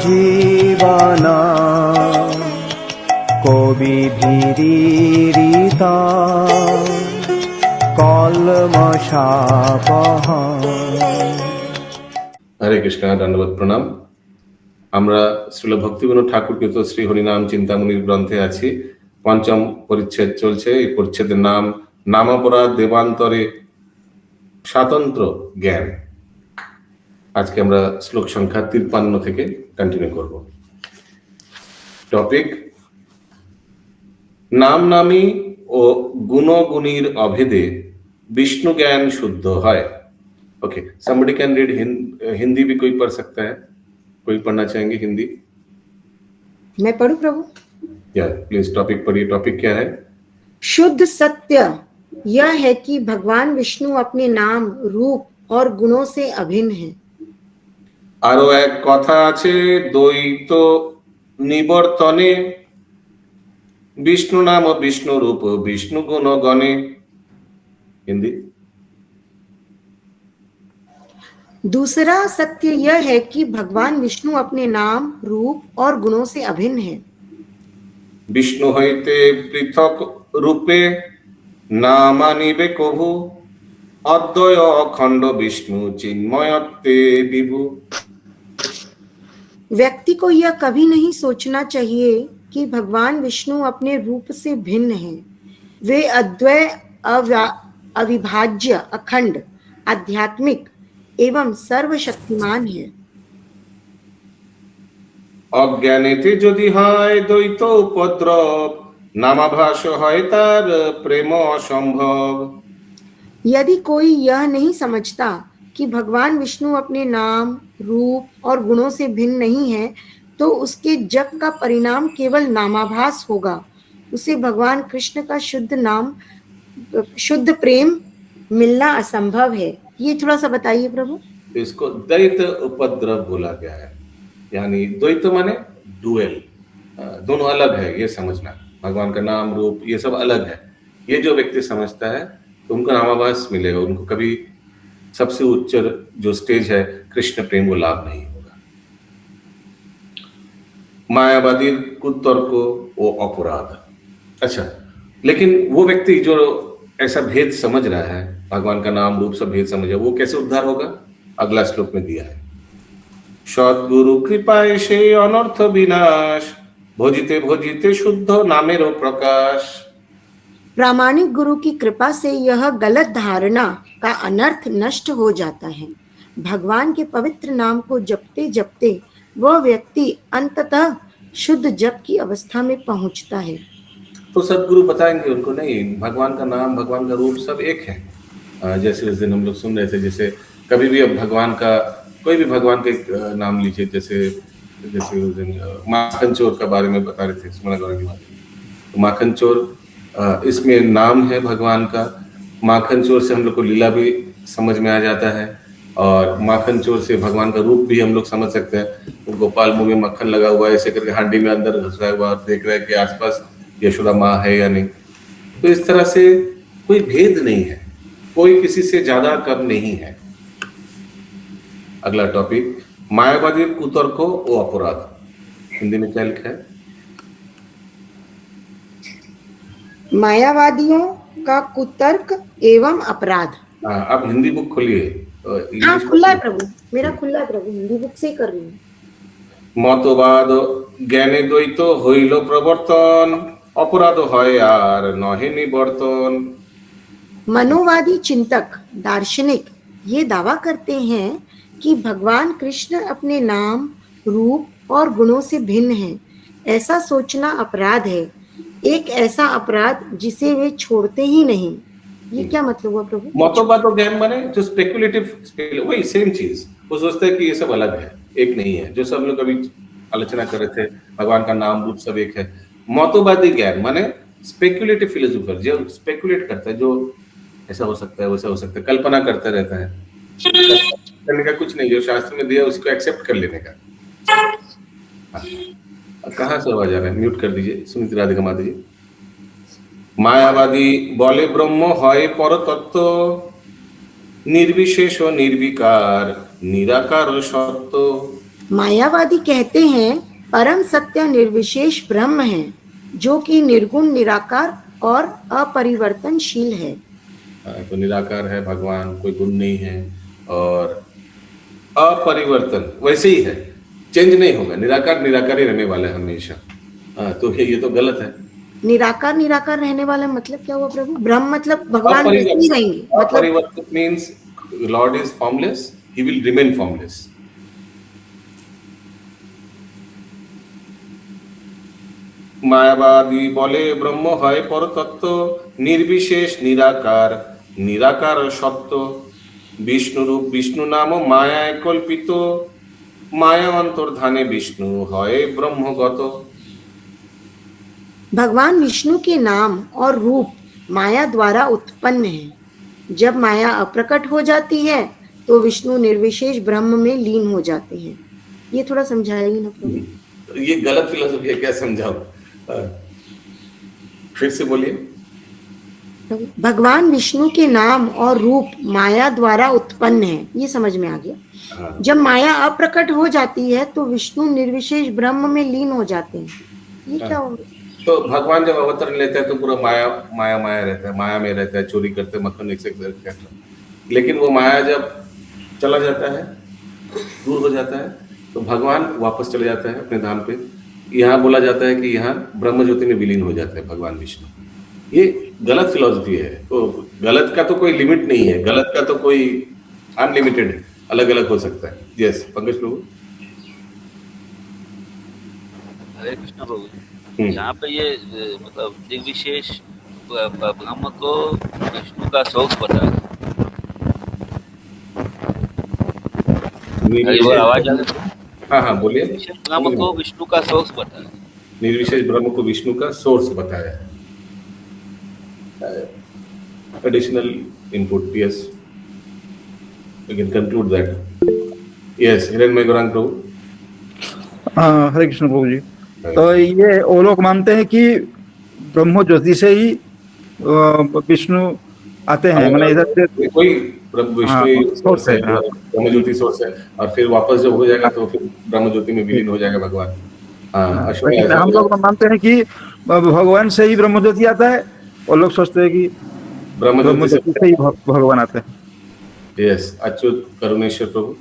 जीवन কবিভিরিতা কলমশাপহ। হরে কৃষ্ণ, দণ্ডবত প্রণাম। আমরা শ্রীল ভক্তিবিনোদ ঠাকুরকৃত শ্রী হরিনাম চিন্তামণির গ্রন্থে আছি। পঞ্চম পরিচ্ছেদ চলছে। এই পরিচ্ছেদের নাম নামাপরাধ দেবান্তরে স্বাতন্ত্র জ্ঞান। আজকে আমরা শ্লোক সংখ্যা 53 থেকে কন্টিনিউ করব। টপিক নাম নামী ও গুণগুণীর অভেদে विष्णु ज्ञान शुद्ध है। Okay, somebody can read Hindi भी कोई पढ़ सकता है? कोई पढ़ना चाहेंगे हिंदी? मैं पढ़ूं प्रभु? या प्लीज टॉपिक पढ़िए। टॉपिक क्या है? शुद्ध सत्य यह है कि भगवान विष्णु अपने नाम, रूप और गुणों से अभिन्न हैं। आरो एक कथा আছে, দ্বৈত নিবর্তনে विष्णु नाम विष्णु रूप विष्णु गुण गणे। हिंदी? दूसरा सत्य यह है कि भगवान विष्णु अपने नाम, रूप और गुणों से अभिन्न हैं। विष्णु হইতে পৃথক রূপে নামানিবে কভু অদ্বয় অখণ্ড विष्णु चिन्मयत्वे विभु। व्यक्ति को यह कभी नहीं सोचना चाहिए कि भगवान विष्णु अपने रूप से भिन्न हैं। वे अद्वय, अविभाज्य, अखंड, आध्यात्मिक एवं सर्वशक्तिमान हैं। অজ্ঞানেতে যদি হয় দ্বৈত উপদ্রব নামাভাস হয় তার প্রেম অসম্ভব। यदि कोई यह नहीं समझता कि भगवान विष्णु अपने नाम, रूप और गुणों से भिन्न नहीं है, तो उसके जप का परिणाम केवल नामाभास होगा। उसे भगवान कृष्ण का शुद्ध नाम, शुद्ध प्रेम मिलना असंभव है। ये थोड़ा सा बताइए प्रभु। इसको द्वैत उपद्रव बोला गया है, यानी द्वैत माने डुएल, दोनों अलग है, ये समझना। भगवान का नाम, रूप ये सब अलग है। ये जो व्यक्ति समझता है तो उनको नामाभास मिलेगा, उनको कभी सबसे उच्च जो स्टेज है कृष्ण प्रेम वो लाभ नहीं होगा। मायावादी कुतर्क वो अपराध। अच्छा, लेकिन वो व्यक्ति जो ऐसा भेद समझ रहा है, भगवान का नाम, रूप सब भेद समझ रहा है, वो कैसे उद्धार होगा? अगला श्लोक में दिया है। सद्गुरु कृपाय से अनर्थ विनाश भजिते भजिते शुद्ध नामेरो प्रकाश। प्रामाणिक गुरु की कृपा से यह गलत धारणा का अनर्थ नष्ट हो जाता है। भगवान के पवित्र नाम को जपते जपते वह व्यक्ति अंततः शुद्ध जप की अवस्था में पहुंचता है। तो सदगुरु बताएंगे उनको, नहीं, भगवान का नाम, भगवान का रूप सब एक है। जैसे उस दिन हम लोग सुन रहे थे, जैसे कभी भी अब भगवान का कोई भी भगवान के नाम लीजिए, जैसे उस दिन माखन चोर का बारे में बता रहे थे सुमना गौर की बात। तो माखन चोर इसमें नाम है भगवान का। माखन चोर से हम लोग को लीला भी समझ में आ जाता है, और माखन चोर से भगवान का रूप भी हम लोग समझ सकते हैं। तो गोपाल मुंह में मक्खन लगा हुआ है, ऐसे करके हांडी में अंदर घुसा हुआ, देख रहा है कि आसपास यशोदा माँ है या नहीं। तो इस तरह से कोई भेद नहीं है, कोई किसी से ज्यादा कम नहीं है। अगला टॉपिक मायावादी कुतर्क ओ अपराध। हिंदी में क्या लिखा है? मायावादियों का कुतर्क एवं अपराध। अब हिंदी बुक खोलिए। हाँ, खुला है प्रभु, मेरा खुला है प्रभु, हिंदी बुक से कर रही हूँ। मतवाद ज्ञाने द्वैत हইল प्रवर्तन अपराध হয় আর নহে নিবর্তন। मनोवादी चिंतक, दार्शनिक ये दावा करते हैं कि भगवान कृष्ण अपने नाम, रूप और गुणों से भिन्न हैं। ऐसा सोचना अपराध है, एक ऐसा अपराध जिसे वे छोड़ते ही नहीं। ये क्या मतलब हुआ प्रभु? मतवाद और ज्ञान माने जो स्पेकुलेटिव, वही सेम चीज। वो सोचता है कि ये सब अलग है, एक नहीं है। जो सब लोग अभी आलोचना कर रहे थे, भगवान का नाम, रूप सब एक है। मतवादी ज्ञान माने स्पेकुलेटिव फिलोसोफर, जो स्पेकुलेट करता है, जो ऐसा हो सकता है, वैसा हो सकता है, कल्पना करता रहता है। करने का कुछ नहीं, जो शास्त्र में दिया उसको एक्सेप्ट कर लेने का। कहाँ से आवाज आ रहा है? म्यूट कर दीजिए, सुनीति राधिका माता जी। मायावादी बोले ब्रह्म है परतत्व निर्विशेष निर्विकार निराकार सत्य मायावादी कहते हैं परम सत्य निर्विशेष ब्रह्म है जो कि निर्गुण निराकार और अपरिवर्तनशील है। तो निराकार है भगवान, कोई गुण नहीं है और अपरिवर्तन वैसे ही है, चेंज नहीं होगा। निराकार निराकार ही रहने वाला है हमेशा। तो ये तो गलत है। निराकार निराकार रहने वाला मतलब क्या हुआ प्रभु? ब्रह्म मतलब भगवान वैसे ही रहेंगे, मतलब अपरिवर्तन means lord is formless, he will remain formless. মায়াবাদী বলে ব্রহ্ম হয় পরতত্ত্ব, নির্বিশেষ নিরাকার, নিরাকার সত্য, বিষ্ণুরূপ বিষ্ণু নাম মায়ায় কল্পিত, মায়া অন্তর্ধানে বিষ্ণু হয় ব্রহ্মগত। भगवान विष्णु के नाम और रूप माया द्वारा उत्पन्न है। जब माया अप्रकट हो जाती है तो विष्णु निर्विशेष ब्रह्म में लीन हो जाते हैं। ये थोड़ा समझाएगी ना प्रभु? तो ये गलत फिलोसफी है, क्या समझाओ? फिर से बोलिए। भगवान विष्णु के नाम और रूप माया द्वारा उत्पन्न है, ये समझ में आ गया। जब माया अप्रकट हो जाती है तो विष्णु निर्विशेष ब्रह्म में लीन हो जाते हैं। ये क्या होगा? तो भगवान जब अवतरण लेता है तो पूरा माया माया माया रहता है, माया में रहता है, चोरी करते मक्खन एक्सेट्रा। लेकिन वो माया जब चला जाता है, दूर हो जाता है, तो भगवान वापस चले जाता है अपने धाम पे। यहाँ बोला जाता है कि यहाँ ब्रह्म ज्योति में विलीन हो जाता है भगवान विष्णु। ये गलत फिलॉसफी है। तो गलत का तो कोई लिमिट नहीं है, गलत का तो कोई अनलिमिटेड है, अलग अलग हो सकता है। यस पंकज प्रभु। हरे कृष्ण प्रभु, यहाँ पे ये मतलब निर्विशेष ब्रह्म को विष्णु का सोर्स बताया। आवाज आ रही है? हाँ बोलिए। निर्विशेष ब्रह्म को विष्णु का सोर्स बताया। निर्विशेष ब्रह्म को विष्णु का सोर्स बताया। Additional input, yes. We can conclude that. Yes, हिरण्मय गौरांग प्रभु। हरे कृष्ण प्रभु जी। तो ये वो लोग मानते हैं कि ब्रह्म ज्योति से ही विष्णु आते हैं, मैंने इधर कोई विष्णु सोर्स है, ब्रह्म ज्योति सोर्स है, और फिर वापस जब हो जाएगा तो फिर ब्रह्म ज्योति में विलीन हो जाएगा भगवान। हम लोग मानते हैं कि भगवान से ही ब्रह्म ज्योति आता है, और लोग सोचते हैं कि ब्रह्म ज्योति से ही भगवान आते हैं। यस, अच्युत करुणेश्वर प्रभु।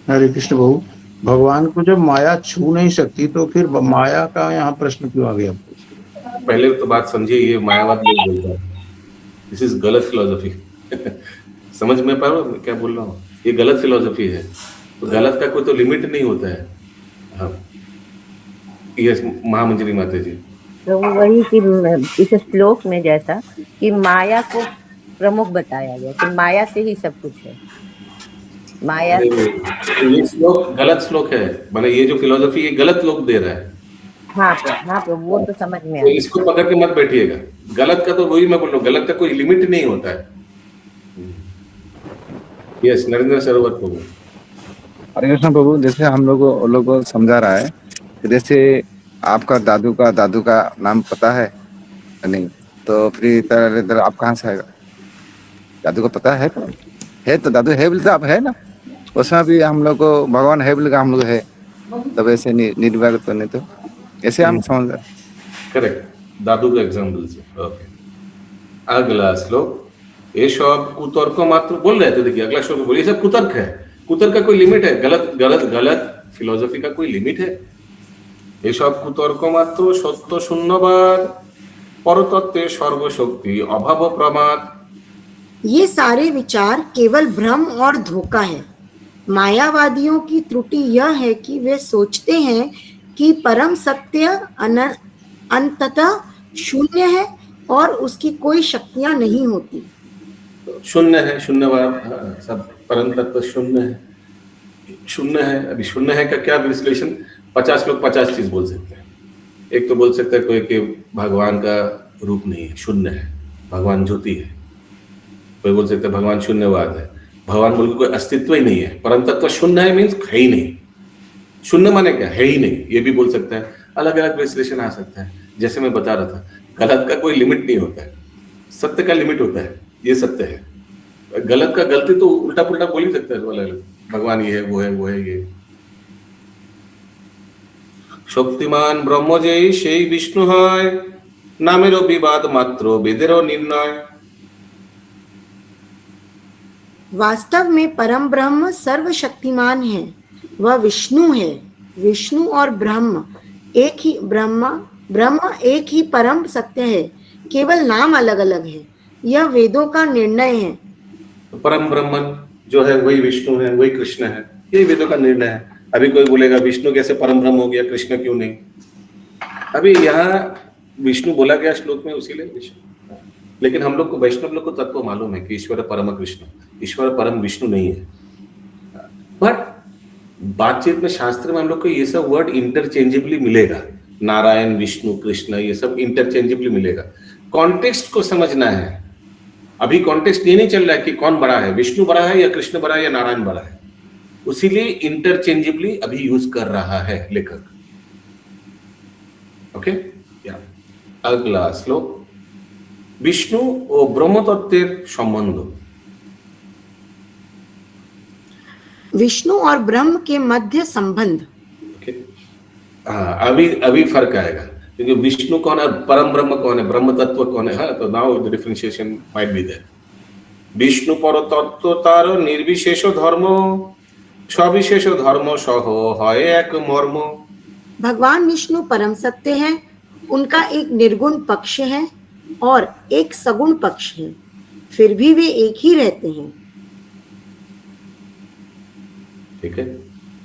हरे कृष्ण प्रभु, भगवान को जब माया छू नहीं सकती तो फिर माया का यहाँ प्रश्न क्यों आ गया? पहले तो बात समझिए, ये मायावाद नहीं बोलता है, दिस इज गलत फिलोसफी। समझ में पा रहे हो क्या बोल रहा हूँ? ये गलत फिलोसफी है। तो गलत का कोई तो लिमिट नहीं होता है। हाँ, यस महामंजरी माता जी। तो वही कि इस श्लोक में जैसा कि माया को प्रमुख बताया गया कि माया से ही सब कुछ है, माया। ये श्लोक गलत श्लोक है, माने ये जो फिलोसफी ये गलत लोग दे रहा है। हाँ वो तो समझ में तो इसको पकड़ के मत बैठिएगा। गलत का तो वही मैं बोल रहा हूँ, गलत का कोई लिमिट नहीं होता है। यस नरेंद्र सरोवर प्रभु। हरे कृष्ण प्रभु, जैसे हम लोग को समझा रहा है, जैसे आपका दादू का नाम पता है नहीं, तो फिर इधर आप कहाँ से आएगा? दादू को पता है तो दादू है बोलते आप है ना, उसमें भी हम लोग को भगवान है बोल का हम लोग है, तब ऐसे निर्वाग तो नहीं, तो ऐसे हम समझ रहे। करेक्ट, दादू का एग्जाम्पल से। ओके, अगला श्लोक। ये सब कुतर्क मात्र बोल रहे थे, देखिए अगला श्लोक बोलिए, सब कुतर्क है। कुतर्क का कोई लिमिट है? गलत फिलोसफी का कोई लिमिट है? ये सब कुतर्क मात्र, सत्य शून्यवाद, परतत्व सर्वशक्ति अभाव प्रमाद। ये सारे विचार केवल भ्रम और धोखा है। मायावादियों की त्रुटि यह है कि वे सोचते हैं कि परम सत्य अंततः शून्य है और उसकी कोई शक्तियां नहीं होती। शून्य है, शून्यवाद, सब परम तत्व शून्य है, शून्य है। अभी शून्य है का क्या विश्लेषण? 50 लोग 50 चीज बोल सकते हैं। एक तो बोल सकता है कोई कि भगवान का रूप नहीं है, शून्य है, भगवान ज्योति है। कोई बोल सकता है भगवान शून्यवाद है, भगवान बोल के कोई अस्तित्व ही नहीं है। परम तत्व शून्य है मीन्स है ही नहीं। शून्य माने क्या? है ही नहीं, ये भी बोल सकता है। अलग अलग विश्लेषण आ सकता है। जैसे मैं बता रहा था, गलत का कोई लिमिट नहीं होता है, सत्य का लिमिट होता है। ये सत्य है। गलत का गलती तो उल्टा पुल्टा बोल ही सकता है अलग अलग, भगवान ये है वो है ये। শক্তিমান ব্রহ্ম যেই সেই বিষ্ণু হয়, নামেরও বিবাদ মাত্র বেদেরও নির্ণয়। वास्तव में परम ब्रह्म सर्वशक्तिमान है, वह विष्णु है। विष्णु और ब्रह्म एक ही ब्रह्म एक ही परम सत्य है, केवल नाम अलग अलग है। यह वेदों का निर्णय है। परम ब्रह्मन जो है वही विष्णु है, वही कृष्ण है, यही वेदों का निर्णय है। अभी कोई बोलेगा विष्णु कैसे परम ब्रह्म हो गया, कृष्ण क्यों नहीं? अभी यहाँ विष्णु बोला गया श्लोक में, उसीलिए विष्णु। लेकिन हम लोग को, वैष्णव लोग को तत्व मालूम है कि ईश्वर परम कृष्ण, ईश्वर परम विष्णु नहीं है। बट बातचीत में, शास्त्र में हम लोग को ये सब वर्ड इंटरचेंजेबली मिलेगा। नारायण, विष्णु, कृष्ण, ये सब इंटरचेंजेबली मिलेगा। कॉन्टेक्स्ट को समझना है। अभी कॉन्टेक्स्ट ये नहीं चल रहा है कि कौन बड़ा है, विष्णु बड़ा है या कृष्ण बड़ा है या नारायण बड़ा है, उसीलिए इंटरचेंजेबली अभी यूज कर रहा है लेखक। ओके, या अगला श्लोक, विष्णु ও ব্রহ্মতত্ত্বের সম্বন্ধ। विष्णु और ब्रह्म के मध्य संबंध। ओके, अभी फर्क आएगा, क्योंकि विष्णु कौन है, परम ब्रह्म कौन है, ब्रह्म तत्व कौन है, तो now the differentiation might be there. Vishnu पर तत्व तार निर्विशेष धर्म, सविशेष धर्म सह হয় এক মর্ম। भगवान विष्णु परम सत्य है, उनका एक निर्गुण पक्ष है और एक सगुण पक्ष है, फिर भी वे एक ही रहते हैं। ठीक है,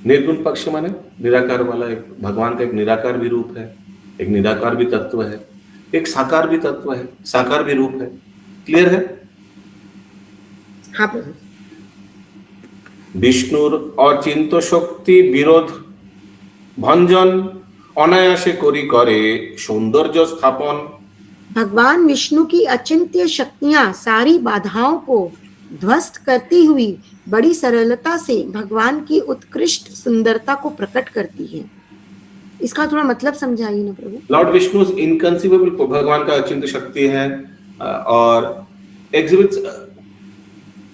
निर्गुण पक्ष माने निराकार वाला, एक भगवान का एक निराकार भी रूप है, एक निराकार भी तत्व है, एक साकार भी तत्व है, साकार भी रूप है। क्लियर है? हाँ प्रभु। विष्णुर अचिंत्य शक्ति विरोध भंजन, अनायासे करी करे सौंदर्य स्थापन। भगवान विष्णु की अचिंत्य शक्तियां सारी बाधाओं को ध्वस्त करती हुई बड़ी सरलता से भगवान की उत्कृष्ट सुंदरता को प्रकट करती है। इसका थोड़ा मतलब समझाइए ना प्रभु। लॉर्ड विष्णु इनकंसीवेबल, भगवान का अचिंत्य शक्ति है और एग्जिबिट्स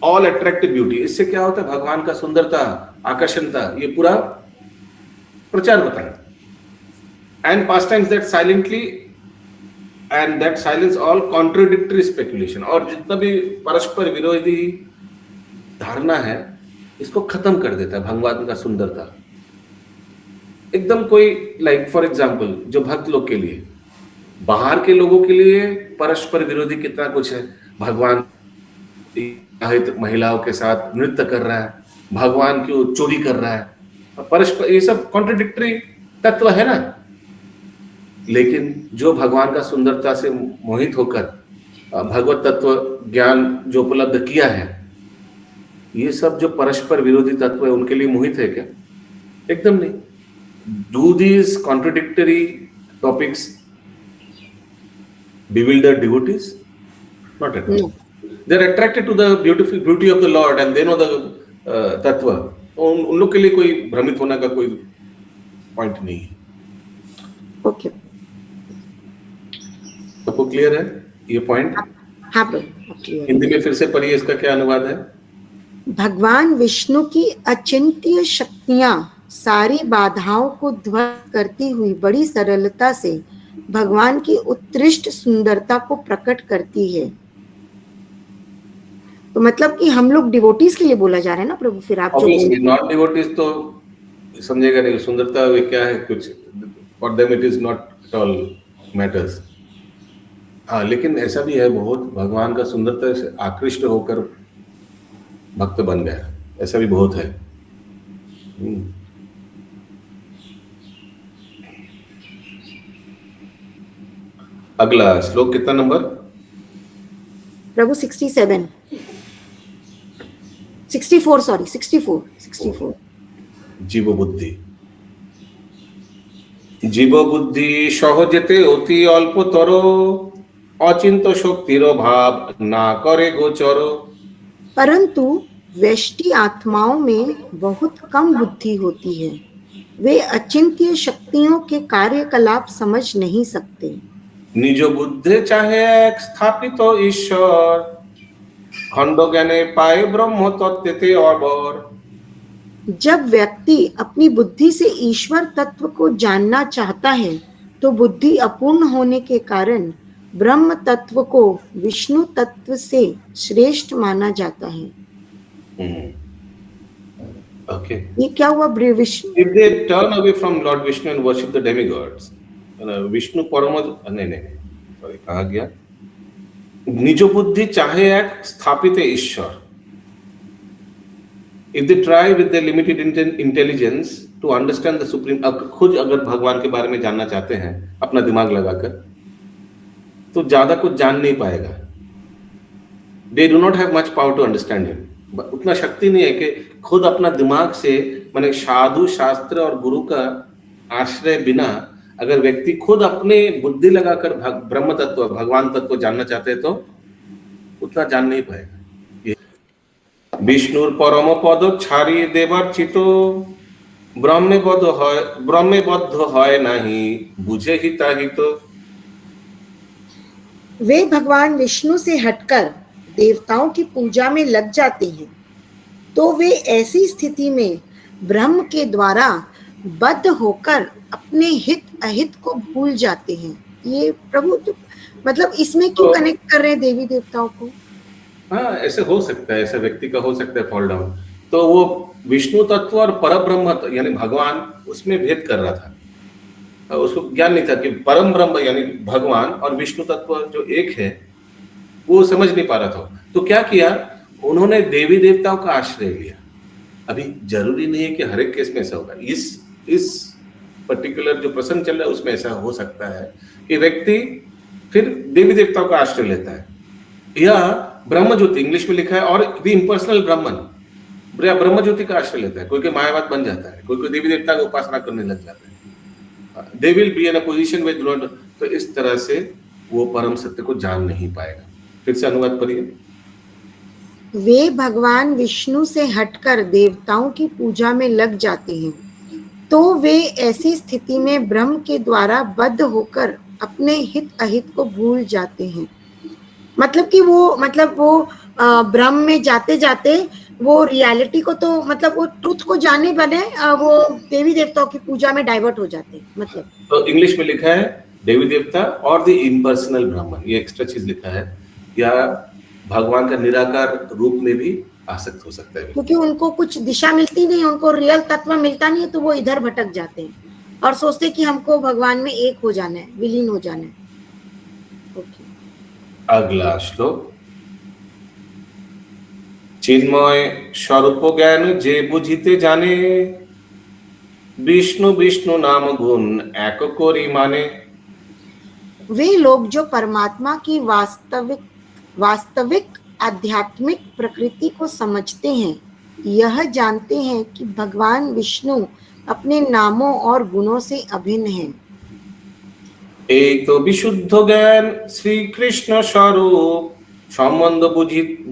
ऑल अट्रैक्टिव ब्यूटी। इससे क्या होता है, भगवान का सुंदरता, आकर्षणता, ये पूरा प्रचार होता है। And past times that silently and that silence all contradictory speculation, और जितना भी परस्पर विरोधी धारणा है इसको खत्म कर देता है भगवान का सुंदरता एकदम। कोई लाइक फॉर एग्जांपल, जो भक्त लोग के लिए, बाहर के लोगों के लिए परस्पर विरोधी कितना कुछ है, भगवान विवाहित महिलाओं के साथ नृत्य कर रहा है, भगवान की चोरी कर रहा है, परस्पर ये सब कॉन्ट्रोडिक्टरी तत्व है ना। लेकिन जो भगवान का सुंदरता से मोहित होकर भगवत तत्व ज्ञान जो उपलब्ध किया है, ये सब जो परस्पर विरोधी तत्व है उनके लिए मोहित है क्या? एकदम नहीं। Do these contradictory topics bewilder devotees? Not at all. They are attracted to the beautiful beauty of the Lord and they know the tattva. उन लोग के लिए कोई भ्रमित होने का कोई पॉइंट नहीं है। ओके, सबको क्लियर है ये पॉइंट? हाँ प्रभु। हिंदी में फिर से पढ़िए, इसका क्या अनुवाद है? भगवान विष्णु की अचिंत्य शक्तियां सारी बाधाओं को ध्वस्त करती हुई बड़ी सरलता से भगवान की उत्कृष्ट सुंदरता को प्रकट करती है। तो मतलब कि हम लोग डिवोटीज के लिए बोला जा रहा है ना प्रभु। फिर आप जो नॉट डिवोटीज तो समझेगा नहीं सुंदरता वे क्या है, कुछ for them it is not at all matters. हाँ, लेकिन ऐसा भी है बहुत, भगवान का सुंदरता से आकृष्ट होकर भक्त बन गया, ऐसा भी बहुत है। अगला श्लोक कितना नंबर प्रभु? 67 64 सॉरी 64। जीव बुद्धि, जीव बुद्धि सहजेते অতি অল্পতর, অচিন্ত শক্তির ভাব না করে গোচর। परंतु व्यष्टि आत्माओं में बहुत कम बुद्धि होती है, वे अचिंत्य शक्तियों के कार्यकलाप समझ नहीं सकते। নিজ বুদ্ধে চাহে এক স্থাপিত ঈশ্বর, খণ্ড জ্ঞানে পায় ব্রহ্ম তত্ত্বেতে অবর। जब व्यक्ति अपनी बुद्धि से ईश्वर तत्व को जानना चाहता है तो बुद्धि अपूर्ण होने के कारण ब्रह्म तत्व को विष्णु तत्व से श्रेष्ठ माना जाता है। Okay. ये क्या हुआ? Vishnu If they turn away from Lord Vishnu and worship the demigods, Vishnu परम नहीं, सॉरी, कहाँ गया? निज बुद्धि चाहे एक स्थापित ईश्वर। If they try with their limited intelligence to understand the supreme, खुद अगर भगवान के बारे में जानना चाहते हैं अपना दिमाग लगाकर, तो ज्यादा कुछ जान नहीं पाएगा। They do not have much power to understand him. उतना शक्ति नहीं है कि खुद अपना दिमाग से, माने साधु शास्त्र और गुरु का आश्रय बिना अगर व्यक्ति खुद अपने बुद्धि लगाकर ब्रह्म तत्व, भगवान तत्व जानना चाहते हैं तो उतना जान नहीं पाएगा। विष्णुर परम पद छाड़ी देवर चितो ब्रह्मे बद्ध है नहीं बुझे हिता हित। वे भगवान विष्णु से हटकर देवताओं की पूजा में लग जाते हैं तो वे ऐसी स्थिति में ब्रह्म के द्वारा बद्ध होकर अपने हित अहित को भूल जाते हैं। ये प्रभु तो मतलब इसमें क्यों कनेक्ट कर रहे हैं देवी देवताओं को? हाँ, ऐसे हो सकता है, ऐसे व्यक्ति का हो सकता है फॉल डाउन। तो वो विष्णु तत्व और पर ब्रह्म यानी भगवान उसमें भेद कर रहा था, उसको ज्ञान नहीं था कि परम ब्रह्म यानी भगवान और विष्णु तत्व जो एक है वो समझ नहीं पा रहा था। तो क्या किया उन्होंने? देवी देवताओं का आश्रय लिया। अभी जरूरी नहीं है कि हर एक केस में ऐसा होगा। इस पर्टिकुलर जो प्रसंग चल रहा है उसमें ऐसा हो सकता है कि व्यक्ति फिर देवी देवताओं का आश्रय लेता है, या ब्रह्म ज्योति इंग्लिश में लिखा है, और द इम्पर्सनल ब्राह्मण ब्रह्म ज्योति का आश्रय लेता है। कोई मायावाद बन जाता है, कोई देवी देवता की उपासना करने लग जाता है। They will be in a position with Lord. तो इस तरह से वो परम सत्य को जान नहीं पाएगा। फिर से अनुवाद करिए। वे भगवान विष्णु से हटकर देवताओं की पूजा में लग जाते हैं तो वे ऐसी स्थिति में ब्रह्म के द्वारा बद्ध होकर अपने हित अहित को भूल जाते हैं। मतलब कि वो ब्रह्म में जाते जाते वो रियलिटी को तो वो ट्रुथ को जाने बने वो देवी देवताओं की पूजा में डाइवर्ट हो जाते हैं। तो इंग्लिश में लिखा है देवी देवता और द इम्पर्सनल ब्राह्मण, ये एक्स्ट्रा चीज लिखा है, या भगवान का निराकार रूप में भी आसक्त हो सकता है, क्योंकि उनको कुछ दिशा मिलती नहीं, उनको रियल तत्व मिलता नहीं है तो वो इधर भटक जाते हैं और सोचते कि हमको भगवान में एक हो जाना है, विलीन हो जाना है। अगला श्लोक। चिन्मय स्वरूप ज्ञान जे बुझिते जाने विष्णु विष्णु नाम गुण एक कोरी माने। वे लोग जो परमात्मा की वास्तविक आध्यात्मिक प्रकृति को समझते हैं, यह जानते हैं कि भगवान विष्णु अपने नामों और गुणों से अभिन्न हैं। एक तो विशुद्ध ज्ञान श्री कृष्ण स्वरूप संबंध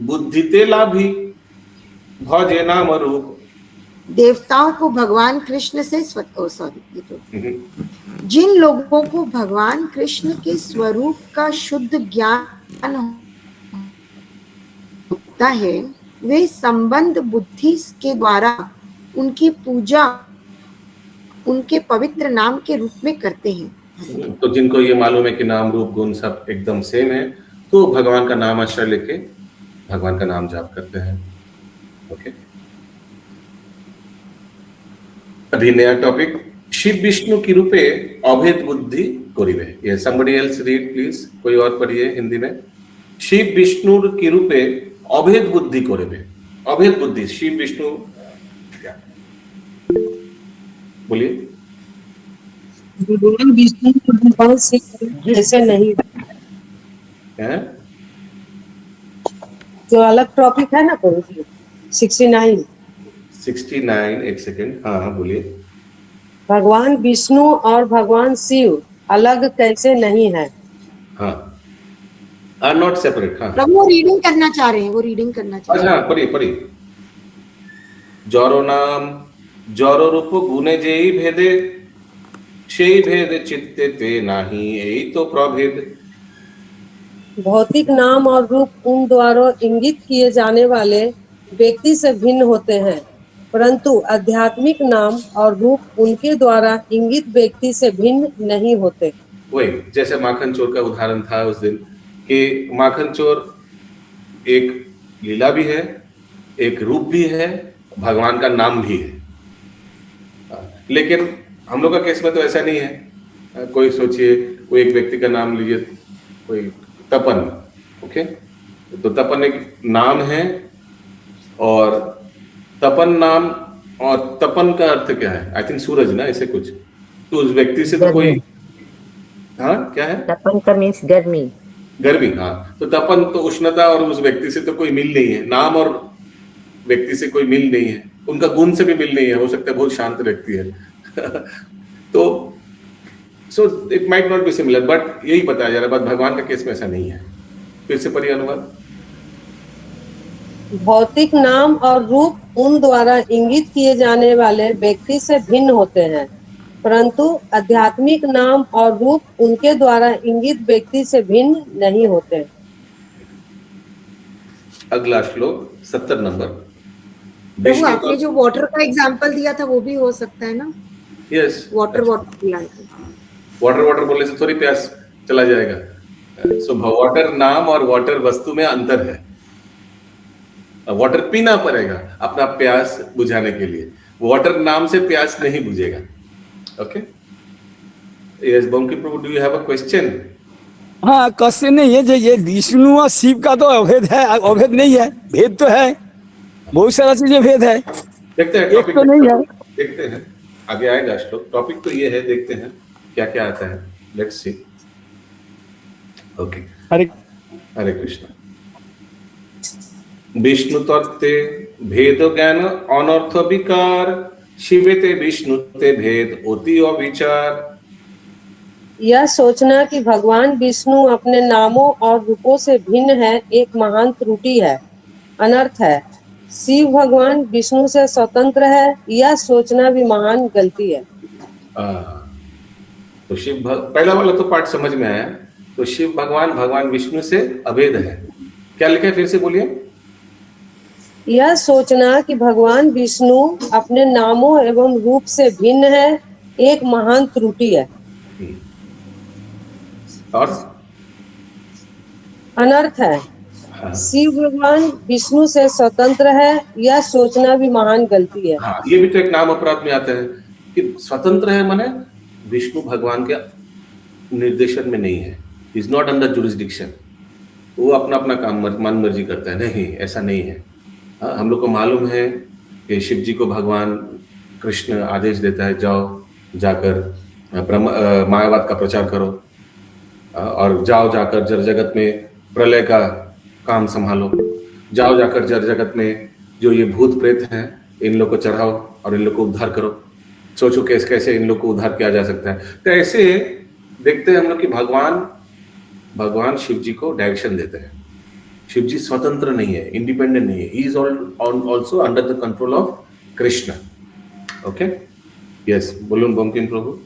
बुद्धिते लाभी भजे नाम रूप। देवताओं को भगवान कृष्ण से जिन लोगों को भगवान कृष्ण के स्वरूप का शुद्ध ज्ञान होता है वे संबंध बुद्धि के द्वारा उनकी पूजा उनके पवित्र नाम के रूप में करते हैं। तो जिनको ये मालूम है कि नाम रूप गुण सब एकदम सेम है तो भगवान का नाम आश्रय लेके भगवान का नाम जाप करते हैं। ओके, अभी नया टॉपिक। शिव विष्णु की रूपे अभेद बुद्धि करिबे। ये somebody else read please, कोई और पढ़िए हिंदी में। शिव विष्णु की रूपे अभेद बुद्धि करिबे। अभेद बुद्धि शिव विष्णु क्या बोलिए? भगवान विष्णु को भगवान से जैसे नहीं है, जो अलग टॉपिक है ना 69 एक सेकेंड। हाँ बोलिए। भगवान विष्णु और भगवान शिव अलग कैसे नहीं है? हाँ, आर नॉट सेपरेट। हाँ, वो रीडिंग करना चाह रहे हैं, वो रीडिंग करना चाह रहे हैं। अच्छा पढ़िए। जरो नाम जरो रूप गुणे जेई भेदे সেই भेद चित्ते ते नाही यही तो प्रभेद। भौतिक नाम और रूप उन द्वारा इंगित किए जाने वाले व्यक्ति से भिन्न होते हैं, परंतु आध्यात्मिक नाम और रूप उनके द्वारा इंगित व्यक्ति से भिन्न नहीं होते। वही जैसे माखन चोर का उदाहरण था उस दिन कि माखन चोर एक लीला भी है, एक रूप भी है, भगवान का नाम भी है। लेकिन हम लोग का केस में तो ऐसा नहीं है। कोई सोचिए, कोई एक व्यक्ति का नाम लीजिए, कोई तपन, ओके, तो तपन एक नाम है, और तपन नाम और तपन का अर्थ क्या है? आई थिंक सूरज ना, ऐसे कुछ। तो उस व्यक्ति से तो कोई, हाँ क्या है? तपन का मीन्स गर्मी। गर्मी, हाँ। तो तपन तो उष्णता, और उस व्यक्ति से तो कोई मिल नहीं है। नाम और व्यक्ति से कोई मिल नहीं है, उनका गुण से भी मिल नहीं है। हो सकता है बहुत शांत व्यक्ति है तो so it might not be similar, but यही बताया जा रहा है। बट भगवान का केस में ऐसा नहीं है। फिर से पढ़िए अनुवाद। भौतिक नाम और रूप उन द्वारा इंगित किए जाने वाले व्यक्ति से भिन्न होते हैं, परंतु आध्यात्मिक नाम और रूप उनके द्वारा इंगित व्यक्ति से भिन्न नहीं होते। अगला श्लोक 70 नंबर। प्रभु आपने जो वाटर का एग्जांपल दिया था वो भी हो सकता है ना? यस, वाटर पिलाया था। वाटर बोलने से थोड़ी प्यास चला जाएगा। सो वाटर नाम और वाटर वस्तु में अंतर है। वाटर पीना पड़ेगा अपना प्यास बुझाने के लिए, वाटर नाम से प्यास नहीं बुझेगा। Okay, yes Banki Prabhu, do you have a question? हाँ, क्वेश्चन नहीं है, जो ये विष्णु और शिव का तो अभेद है, अभेद नहीं है, भेद तो है, बहुत सारा चीजें भेद है, देखते हैं, एक तो नहीं है। देखते हैं, आगे आएगा श्लोक। टॉपिक तो ये है, देखते हैं क्या क्या आता है। Let's see. ओके, हरे कृष्ण। विष्णु तत्ते भेद ज्ञान अनर्थ विकार, शिवेते विष्णु ते भेद अति अविचार। यह सोचना कि भगवान विष्णु अपने नामों और रूपों से भिन्न है एक महान त्रुटि है, अनर्थ है। शिव भगवान विष्णु से स्वतंत्र है, यह सोचना भी महान गलती है। तो पहला वाला तो पार्ट समझ में आया। तो शिव भगवान विष्णु से अभेद है। क्या लिखा है, फिर से बोलिए। यह सोचना कि भगवान विष्णु अपने नामों एवं रूप से भिन्न है एक महान त्रुटि है, और अनर्थ है। शिव भगवान विष्णु से स्वतंत्र है, यह सोचना भी महान गलती है। हाँ, ये भी तो एक नाम अपराध में आता है कि स्वतंत्र है, माने विष्णु भगवान के निर्देशन में नहीं है, इज नॉट अंडर जुरिस्डिक्शन। वो अपना अपना काम मन मर्जी करता है। नहीं, ऐसा नहीं है। हम लोग को मालूम है कि शिव जी को भगवान कृष्ण आदेश देता है, जाओ जाकर मायावाद का प्रचार करो, और जाओ जाकर जड़ जगत में प्रलय का काम संभालो, जाओ जाकर जड़ जगत में जो ये भूत प्रेत हैं इन लोग को चढ़ाओ और इन लोग को उद्धार करो। सोचो कैसे इन लोग को उद्धार किया जा सकता है। तो ऐसे देखते हैं हम लोग कि भगवान शिव जी को डायरेक्शन देते हैं। शिव जी स्वतंत्र नहीं है, इंडिपेंडेंट नहीं है। He is also under the control of Krishna. Okay, yes, बोलून बंकिम प्रभु।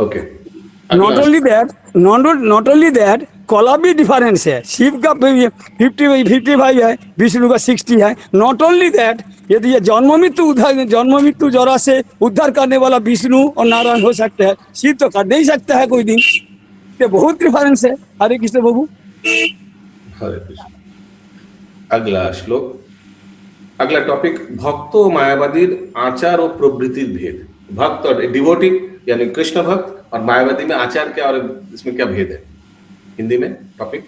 ओके, नॉट ओनली दैट कला भी डिफरेंस है। शिव का 55 है, विष्णु का 60 है। नॉट ओनली दैट, यदि ये जन्म मृत्यु जरा से उद्धार करने वाला विष्णु और नारायण हो सकते हैं, शिव तो कर नहीं सकता है कोई दिन। ये बहुत डिफरेंस है। हरे कृष्ण प्रभु। हरे कृष्ण। अगला श्लोक, अगला टॉपिक, भक्तो मायावादी आचार और प्रवृत्ति भेद। भक्त और डिवोटी यानी कृष्ण भक्त और मायावादी में आचार क्या और इसमें क्या भेद है? हिंदी में टॉपिक,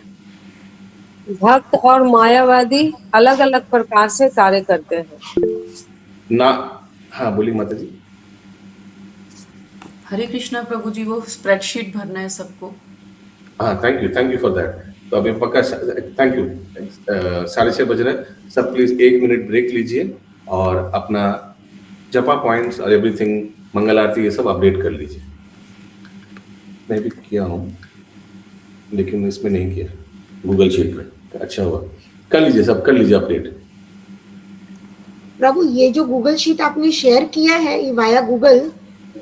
भक्त और मायावादी अलग अलग प्रकार से कार्य करते हैं ना। हाँ बोली माता जी। हरे कृष्णा प्रभु जी, वो स्प्रेडशीट भरना है सबको। हाँ, थैंक यू फॉर दैट। तो अभी पक्का थैंक यू। 6:30 बज रहे, सब प्लीज 1 मिनट ब्रेक लीजिए और अपना जपा पॉइंट्स और एवरीथिंग, मंगल आरती, ये सब अपडेट कर लीजिए। मैं भी किया हूँ लेकिन इसमें नहीं किया, गूगल शीट में। अच्छा हुआ, कर लीजिए, सब कर लीजिए अपडेट। प्रभु, ये जो गूगल शीट आपने शेयर किया है वाया गूगल,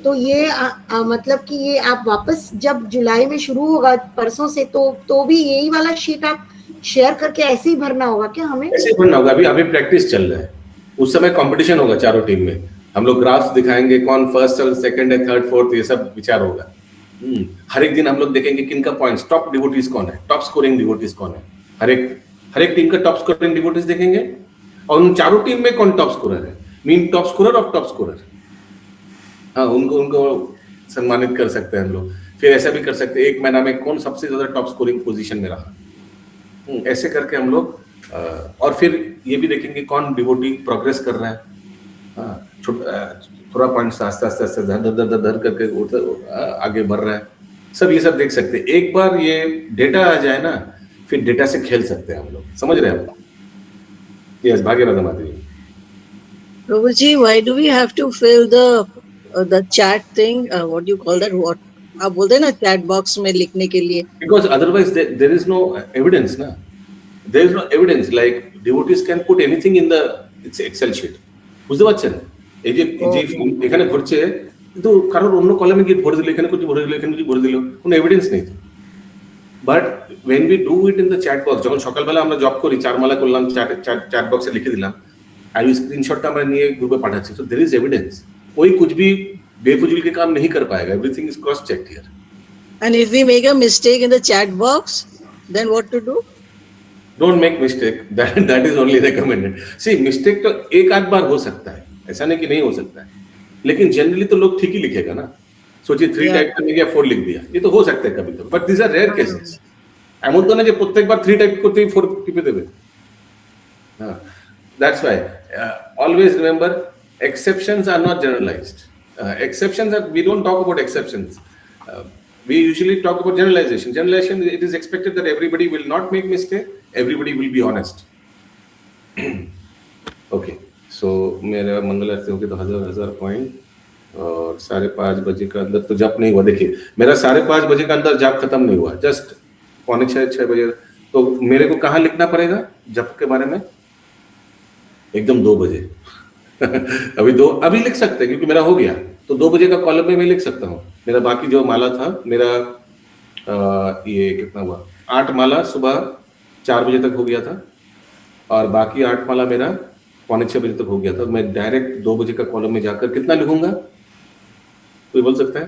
तो ये मतलब कि ये आप वापस जब जुलाई में शुरू होगा परसों से, तो भी यही वाला शीट आप शेयर करके ऐसे ही भरना होगा क्या हमें? ऐसे ही भरना होगा। अभी अभी प्रैक्टिस चल रहा है, उस समय कंपटीशन होगा चारों टीम में, हम लोग ग्राफ्स दिखाएंगे, कौन फर्स्ट और सेकंड है, थर्ड फोर्थ, ये सब विचार होगा। हर एक दिन हम लोग देखेंगे किनका पॉइंट्स, टॉप डिवोटीज कौन है, टॉप स्कोरिंग डिवोटीज कौन है, हर एक टीम का टॉप स्कोरिंग डिवोटीज देखेंगे, और उन चारों टीम में कौन टॉप स्कोरर है, mean top scorer of top scorer. हाँ, उनको सम्मानित कर सकते हैं हम लोग। फिर ऐसा भी कर सकते हैं, एक महीना में कौन सबसे ज्यादा टॉप स्कोरिंग पोजीशन में रहा, ऐसे करके हम लोग। और फिर ये भी देखेंगे कौन डिवोटी प्रोग्रेस कर रहा है, थोड़ा पॉइंट्स आस्ते आस्ते धर करके आगे बढ़ रहा है, सब ये सब देख सकते हैं। एक बार ये डेटा आ जाए ना, फिर डेटा से खेल सकते हैं हम लोग, समझ रहे हैं आप? यस, भाग्यराजा माता जी। Prabhuji, why do we have to fill the chat thing? What do you call that? What आप बोलते हैं ना chat box में लिखने के लिए? Because otherwise there is no evidence, ना? There is no evidence. Like devotees can put anything in the Excel sheet. বুঝতে পারছেন? এই যে এখানে ঘটছে, কিন্তু কারোর অন্য কলামে গিয়ে ভরে দিল, এখানে কিছু ভরে দিল, এখানে কিছু ভরে দিল, কোনো এভিডেন্স নেই তো। But when we do it in the chat box, যখন সকালবেলা আমরা জব করি, চারমালা করলাম, চ্যাট বক্সে লিখে দিলাম, আর ওই স্ক্রিনশটটা আমরা নিয়ে গ্রুপে পাঠাচ্ছি, তো there is evidence. कोई कुछ भी बेफुजूल के काम नहीं कर पाएगा, everything is cross checked here. And if we make a mistake in the chat box, then what to do? Don't make mistake. That is only recommended. See, mistake तो एक आध बार हो सकता है, ऐसा नहीं कि नहीं हो सकता है, लेकिन जनरली तो लोग ठीक ही लिखेगा ना। सोचिए 3 टाइप करने गया 4 लिख दिया, ये तो हो सकता है कभी तो, but these are rare cases. এমন তো না যে প্রত্যেকবার 3 টাইপ করতেই 4 টিপে দেবে। হ্যাঁ, that's why always remember exceptions are not generalized. Exceptions are, we don't talk about exceptions. We usually talk about generalization. Generalization, it is expected that everybody will not make mistake, everybody will be honest. Okay, so मेरा मंगल आरती होगी तो 1000 point, और 5:30 बजे का अंदर तो जप नहीं हुआ। देखिए मेरा 5:30 बजे का अंदर जप खत्म नहीं हुआ, जस्ट 5:45 बजे। तो मेरे को कहाँ लिखना पड़ेगा जप के बारे में? एकदम 2 बजे। अभी लिख सकते हैं क्योंकि मेरा हो गया, तो 2 बजे का कॉलम में मैं लिख सकता हूँ। मेरा बाकी जो माला था, मेरा ये कितना हुआ, 8 माला सुबह 4 बजे तक हो गया था, और बाकी 8 माला मेरा 5:45 बजे तक हो गया था। मैं डायरेक्ट 2 बजे का कॉलम में जाकर कितना लिखूंगा, कोई बोल सकता है?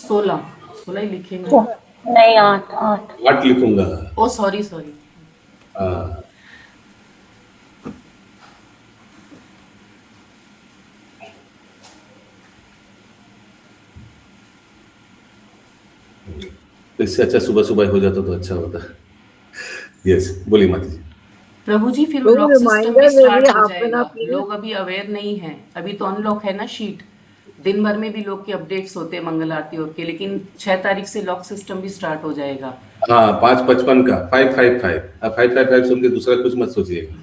16 ही लिखेंगे। नहीं, 8 लिखूंगा। ओ सॉरी इससे अच्छा सुबह सुबह हो जाता तो अच्छा होता। यस, बोलिए माता जी। प्रभु जी, फिर कोई लॉक सिस्टम reminder भी स्टार्ट देंगे हो half an जाएगा। hour please? लोग अभी अवेयर नहीं है, अभी तो अनलॉक है ना शीट, दिन भर में भी लोग के अपडेट्स होते हैं मंगल आरती और के, लेकिन 6 तारीख से लॉक सिस्टम भी स्टार्ट हो जाएगा। हाँ, 5:55 का 555, 555 सुन के दूसरा कुछ मत सोचिएगा,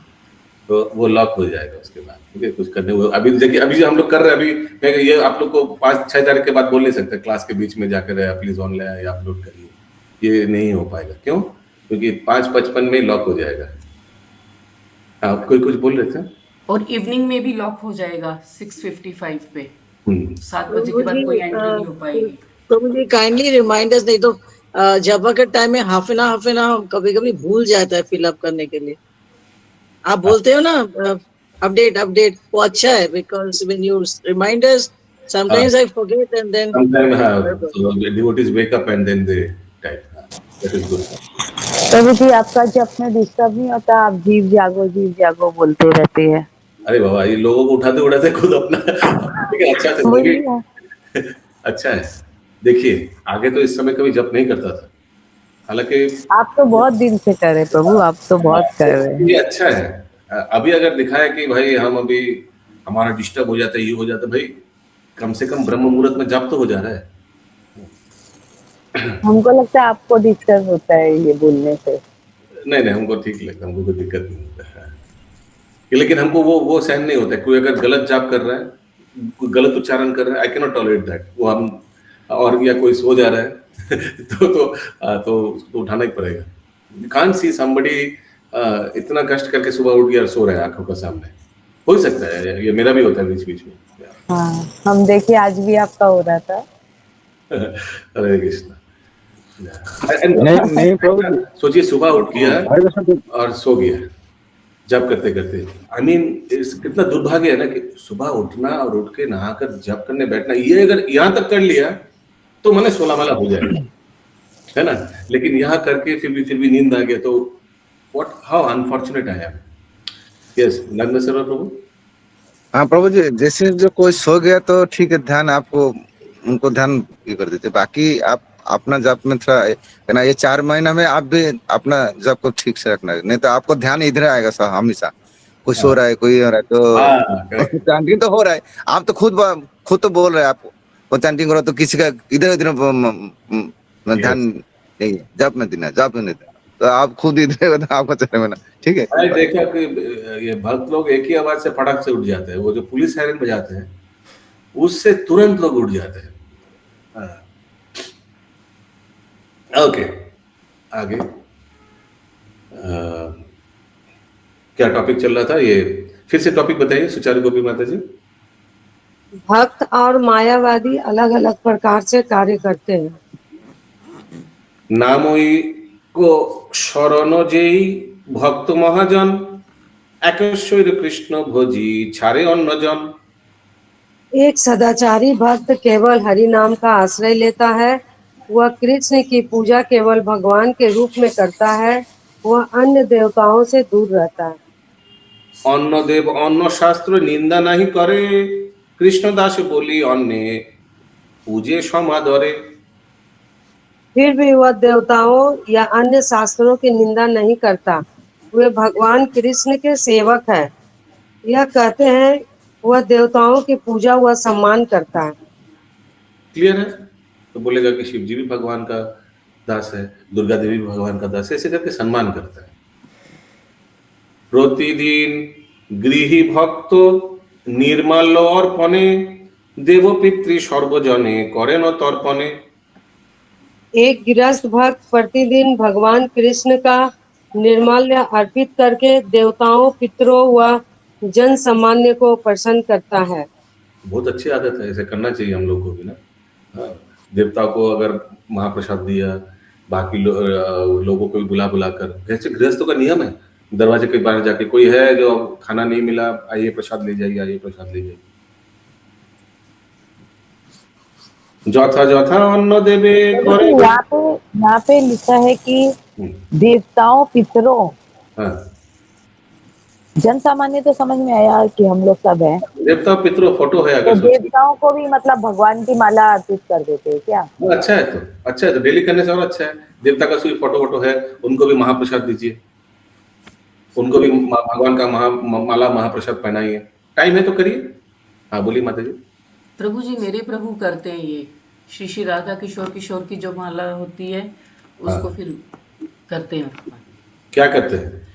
तो वो लॉक हो जाएगा उसके बाद। ठीक है, कुछ करने वो अभी देखिए, अभी जो हम लोग कर रहे हैं, अभी मैं ये आप लोग को 5-6 तारीख के बाद बोल नहीं सकते क्लास के बीच में जाकर प्लीज ऑनलाइन या अपलोड करिए, ये नहीं हो पाएगा। क्यों? क्योंकि 5:55 में लॉक हो जाएगा। हाँ, कोई कुछ बोल रहे थे? और इवनिंग में भी लॉक हो जाएगा 6:55 पे, 7 बजे के बाद कोई एंट्री नहीं हो पाएगी। तो मुझे काइंडली रिमाइंडर्स नहीं तो जब के टाइम में हाफ एन आवर कभी कभी भूल जाता है फिलअप करने के लिए। आप बोलते हो ना अपडेट, वो अच्छा है, because when you reminders sometimes I forget and then sometimes devotees wake up and then they type. That is good. प्रभु जी, आपका जब में डिस्टर्ब नहीं होता, आप जीव जागो बोलते रहते हैं। अरे बाबा, ये लोगों को उठाते उठाते खुद अपना ठीक है, अच्छा था, अच्छा है। देखिए आगे तो इस समय कभी जप नहीं करता था, हालांकि आप तो बहुत दिन से कर रहे प्रभु, आप तो बहुत कर रहे हैं। ये अच्छा है। अभी अगर दिखाए कि भाई हम अभी हमारा डिस्टर्ब हो जाता है, ये हो जाता है, भाई कम से कम ब्रह्म मुहूर्त में जप तो हो जा रहा है। हमको लगता है आपको डिस्टर्ब होता है ये बोलने से। नहीं, हमको ठीक लगता है, हमको कोई दिक्कत नहीं होता है, लेकिन हमको वो सहन नहीं होता है। कोई अगर गलत जाप कर रहा है, कोई गलत उच्चारण कर रहा है, I can not tolerate that. वो हम और या कोई सो जा रहा है तो उसको उठाना ही पड़ेगा। यू कांट सी समबडी इतना कष्ट करके सुबह उठ गया और सो रहा है आंखों का सामने। हो सकता है, ये मेरा भी होता है बीच में। हाँ, हम देखिए आज भी आपका हो रहा था। हरे कृष्णा। नहीं नहीं प्रभु जी, सोचिए सुबह उठ गया हरे कृष्ण प्रभु। और सो गया जप करते करते। आई मीन कितना दुर्भाग्य है ना कि सुबह उठना और उठ के नहाकर जप करने बैठना, ये अगर यहाँ तक कर लिया तो मैंने 16 माला हो जाएगा, है ना। लेकिन यहाँ करके फिर भी नींद आ गया तो what, how unfortunate I am. Yes नग्न सर्व प्रभु। हाँ प्रभु जी, जैसे जो कोई सो गया तो ठीक है, ध्यान आपको उनको ध्यान ये कर देते, बाकी आप अपना जप में थोड़ा है ना, ये 4 महीना में आप भी अपना जप को ठीक से रखना है, नहीं तो आपको ध्यान इधर आएगा सब हमेशा। कोई सो रहा है, कोई हो रहा है, तो चैंटिंग तो हो रहा है, आप तो खुद तो बोल रहे हैं, आपको वो चैंटिंग करो तो किसी का इधर उधर ध्यान नहीं है, जप में देना, जप में देना, तो आप खुद इधर तो आपको चले में ना, ठीक है। मैंने देखा कि ये भक्त लोग एक ही आवाज से फटाक से उठ जाते हैं, वो जो पुलिस सायरन बजाते हैं उससे तुरंत लोग उठ जाते हैं। ओके आगे क्या टॉपिक चल रहा था, ये फिर से टॉपिक बताइए सुचारू गोपी माता जी। भक्त और मायावादी अलग अलग प्रकार से कार्य करते हैं। नामोई को शरण जेई भक्त महाजन एकेश्वर कृष्ण भोजी छारे अन्नजन। एक सदाचारी भक्त केवल हरि नाम का आश्रय लेता है, वह कृष्ण की पूजा केवल भगवान के रूप में करता है, वह अन्य देवताओं से दूर रहता है। अन्न देव अन्न शास्त्र निंदा नहीं करे, कृष्णदास बोली अन्य पूजे समादरे। फिर भी वह देवताओं या अन्य शास्त्रों की निंदा नहीं करता, वे भगवान कृष्ण के सेवक है। यह कहते हैं वह देवताओं की पूजा वह सम्मान करता है। क्लियर है। तो बोलेगा कि शिव जी भी भगवान का दास है, दुर्गा देवी भी भगवान का दास है, ऐसे करके सम्मान करता है। प्रतिदिन गृही भक्त निर्माल्य अर्पणे, देव पितृ सर्वजने करे न तर्पणे। एक गृहस्थ भक्त प्रतिदिन भगवान कृष्ण का निर्माल्य अर्पित करके देवताओं, पितरों व जन सामान्य को प्रसन्न करता है। बहुत अच्छी आदत है, ऐसे करना चाहिए हम लोग को भी ना। हाँ, देवता को अगर महाप्रसाद दिया, बाकी लोगों को भी बुला कर, जैसे गृहस्थों का नियम है, दरवाजे के बाहर जाके कोई है जो खाना नहीं मिला, आइए प्रसाद ले जाइए, आइए प्रसाद ले जाइए। जौथा अन्न देवे करे। यहाँ पे लिखा है कि देवताओं, पितरों, हाँ, जन सामान्य तो समझ में आया कि हम लोग सब हैं। देवता पितरों फोटो है, तो अगर देवताओं को भी मतलब भगवान की माला अर्पित कर देते हैं क्या? वो अच्छा है तो डेली करने से और अच्छा है। देवता का कोई फोटो है, उनको भी महाप्रसाद दीजिए, उनको भी भगवान का माला महाप्रसाद पहनाइए, टाइम है तो करिए। हाँ बोलिए माता जी। प्रभु जी मेरे प्रभु करते हैं ये, श्री श्री राधा किशोर की जो माला होती है उसको हाँ। फिर करते हैं। क्या करते हैं?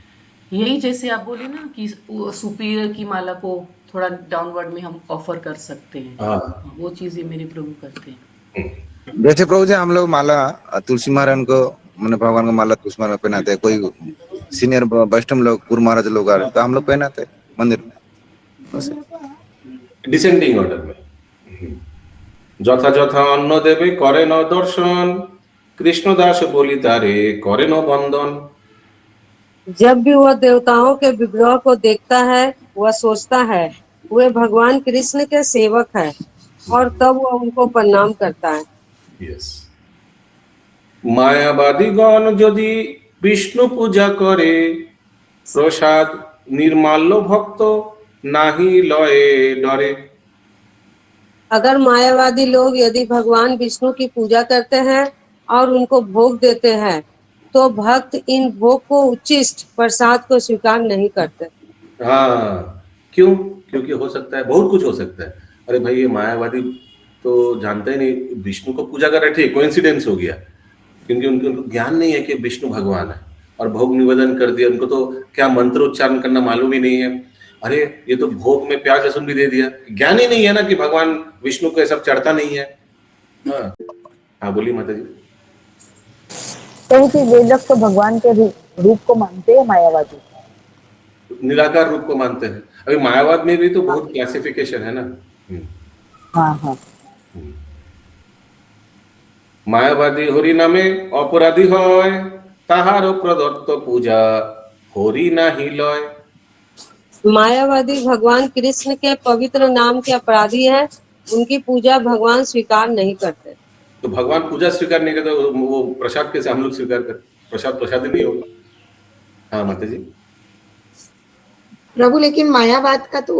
यही जैसे आप बोले ना कि सुपीरियर की माला को थोड़ा डाउनवर्ड में हम ऑफर कर सकते हैं, हाँ। वो चीजें मेरे प्रभु करते हैं। जैसे प्रभु जी हम लोग माला तुलसी महाराज को, मैंने भगवान को माला तुलसी महाराज पहनाते हैं, कोई सीनियर वैष्णव लोग, गुरु महाराज लोग आ रहे तो हम लोग पहनाते हैं मंदिर में, डिसेंडिंग ऑर्डर में। যথা অন্ন দেবে করে ন দর্শন, কৃষ্ণদাস বলি তারে করে ন বন্দন। जब भी वह देवताओं के विग्रह को देखता है वह सोचता है वे भगवान कृष्ण के सेवक है, और तब वह उनको प्रणाम करता है। यस। मायावादीगण यदि विष्णु पूजा करे, प्रसाद निर्माल्य भक्त नाही लये डरे। अगर मायावादी लोग यदि भगवान विष्णु की पूजा करते हैं और उनको भोग देते हैं, तो भक्त इन भोग को उच्चिष्ट प्रसाद को स्वीकार नहीं करते। हाँ, क्यों? क्योंकि हो सकता है, बहुत कुछ हो सकता है। अरे भाई ये मायावादी तो जानते ही नहीं, विष्णु को पूजा कर रहे थे, कोइंसिडेंस हो गया, क्योंकि उनको ज्ञान नहीं है कि विष्णु भगवान है, और भोग निवेदन कर दिया। उनको तो क्या मंत्र उच्चारण करना मालूम ही नहीं है। अरे ये तो भोग में प्याज लहसुन भी दे दिया, ज्ञान ही नहीं है ना कि भगवान विष्णु को ये सब चढ़ता नहीं है। हाँ बोलिए माता जी। तो वे लोग तो भगवान के रूप को मानते हैं, मायावादी निराकार रूप को मानते हैं। अभी मायावाद में भी तो बहुत क्लासिफिकेशन है ना। हाँ हाँ। মায়াবাদী হরি নামে অপরাধী হয়, তাহারও প্রদত্ত পূজা হরি নাহি লয়। मायावादी भगवान कृष्ण के पवित्र नाम के अपराधी है, उनकी पूजा भगवान स्वीकार नहीं करते। तो भगवान पूजा स्वीकार नहीं करते, वो प्रसाद कैसे हम लोग स्वीकार कर? प्रसाद प्रसाद ही नहीं होगा। हाँ माता जी। प्रभु लेकिन मायावाद का तो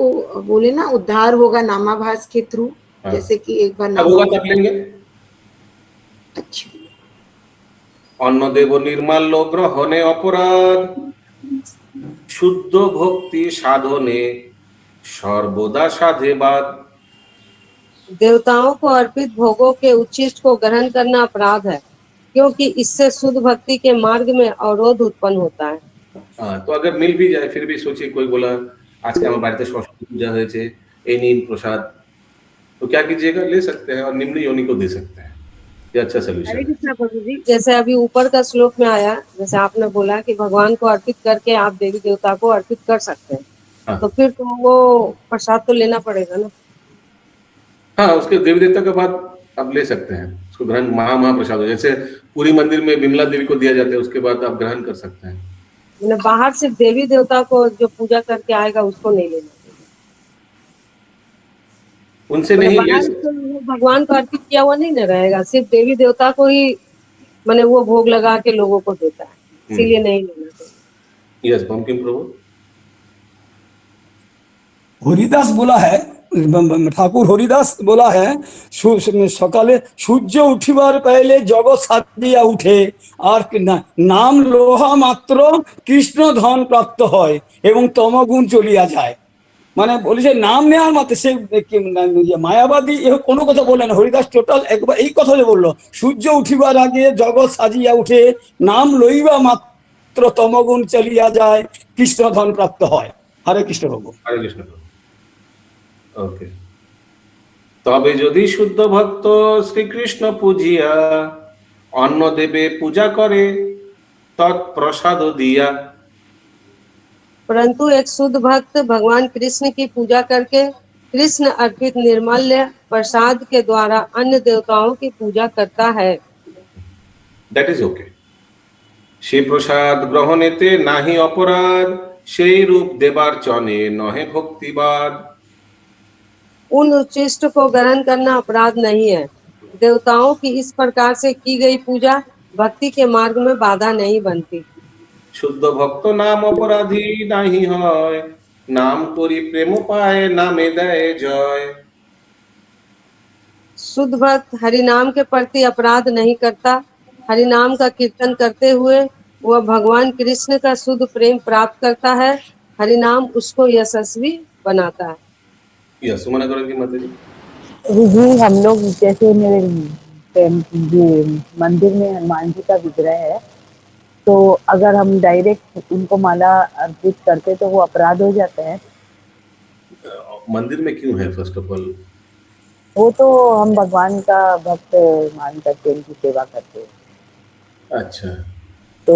बोले ना उद्धार होगा नामाभास के थ्रू, हाँ। जैसे कि एक बार अब होगा तब लेंगे। अच्छा, অন্ন দেব নির্মাল্য গ্রহণে অপরাধ, শুদ্ধ ভক্তি সাধনে সর্বদা সাধেবাদ। देवताओं को अर्पित भोगों के उच्छिष्ट को ग्रहण करना अपराध है, क्योंकि इससे शुद्ध भक्ति के मार्ग में अवरोध उत्पन्न होता है। हाँ, तो अगर मिल भी जाए फिर भी सोचिए, कोई बोला आज के हमारे बाड़ीते सरस्वती पूजा হয়েছে, এই নিন প্রসাদ, तो क्या कीजिएगा, ले सकते हैं और निम्न योनि को दे सकते हैं। ये अच्छा सोल्यूशन हरे है। कृष्णा प्रभु जी, जैसे अभी ऊपर का श्लोक में आया, जैसे आपने बोला कि भगवान को अर्पित करके आप देवी देवता को अर्पित कर सकते हैं, हाँ। तो फिर तो वो प्रसाद तो लेना पड़ेगा ना। हाँ, उसके देवी देवता के बाद आप ले सकते हैं उसको ग्रहण, महाप्रसाद हो, जैसे पूरी मंदिर में बिमला देवी को दिया जाता है, उसके बाद आप ग्रहण कर सकते हैं। मैंने बाहर सिर्फ देवी देवता को जो पूजा करके आएगा उसको नहीं लेना चाहिए। उनसे मैंने नहीं ले बाहर तो वो भगवान को अर्पित किया हुआ नहीं ना रहेगा, सिर्फ देवी देवता को ही मैंने वो भोग लगा के लोगों को देता है, इसीलिए नहीं लेना चाहिए। यस बंकिम प्रभु। হরিদাস বলা है, ঠাকুর হরিদাস বলা है, সকালে সূর্য উঠিবার পহলে জগৎ সাজিয়া উঠে, আর নাম লোহা মাত্র কৃষ্ণ ধন প্রাপ্ত হয় এবং তমগুণ চলিয়া যায়। মানে বলেছে নাম নেওয়ার মাত্র সে মায়াবাদী এ কোনো কথা বললেন, হরিদাস টোটাল একবার এই কথা বললো, সূর্য উঠিবার আগে জগৎ সাজিয়া উঠে, নাম লইবা মাত্র তমগুণ চলিয়া যায়, কৃষ্ণ ধন প্রাপ্ত হয়। হরে কৃষ্ণ প্রভু। হরে কৃষ্ণ প্রভু। ওকে, তবে যদি শুদ্ধ ভক্ত শ্রীকৃষ্ণ পূজিয়া অন্ন দেবে পূজা করে তৎপ্রসাদ দিয়া। परंतु एक शुद्ध भक्त भगवान कृष्ण की पूजा करके कृष्ण अर्पित निर्मल्य प्रसाद के द्वारा अन्य देवताओं की पूजा करता है। That is okay. সেই প্রসাদ গ্রহণেতে নাহি অপরাধ, সেই রূপ দেবার চনে নহে ভক্তিবাদ। उन उच्चिष्ट को ग्रहण करना अपराध नहीं है। देवताओं की इस प्रकार से की गई पूजा भक्ति के मार्ग में बाधा नहीं बनती। শুদ্ধ ভক্ত নাম অপরাধী নাহি হয়, নাম করি প্রেম পায় নামে দেয় জয়। शुद्ध भक्त हरि नाम के प्रति अपराध नहीं करता, हरि नाम का कीर्तन करते हुए वह भगवान कृष्ण का शुद्ध प्रेम प्राप्त करता है। हरि नाम उसको यशस्वी बनाता है। यस सुमना करो की माता जी। जी हम लोग जैसे मेरे मंदिर में हनुमान जी का विग्रह है, तो अगर हम डायरेक्ट उनको माला अर्पित करते तो वो अपराध हो जाता है। मंदिर में क्यों है फर्स्ट ऑफ ऑल? वो तो हम भगवान का भक्त मान करके उनकी सेवा करते हैं। अच्छा, तो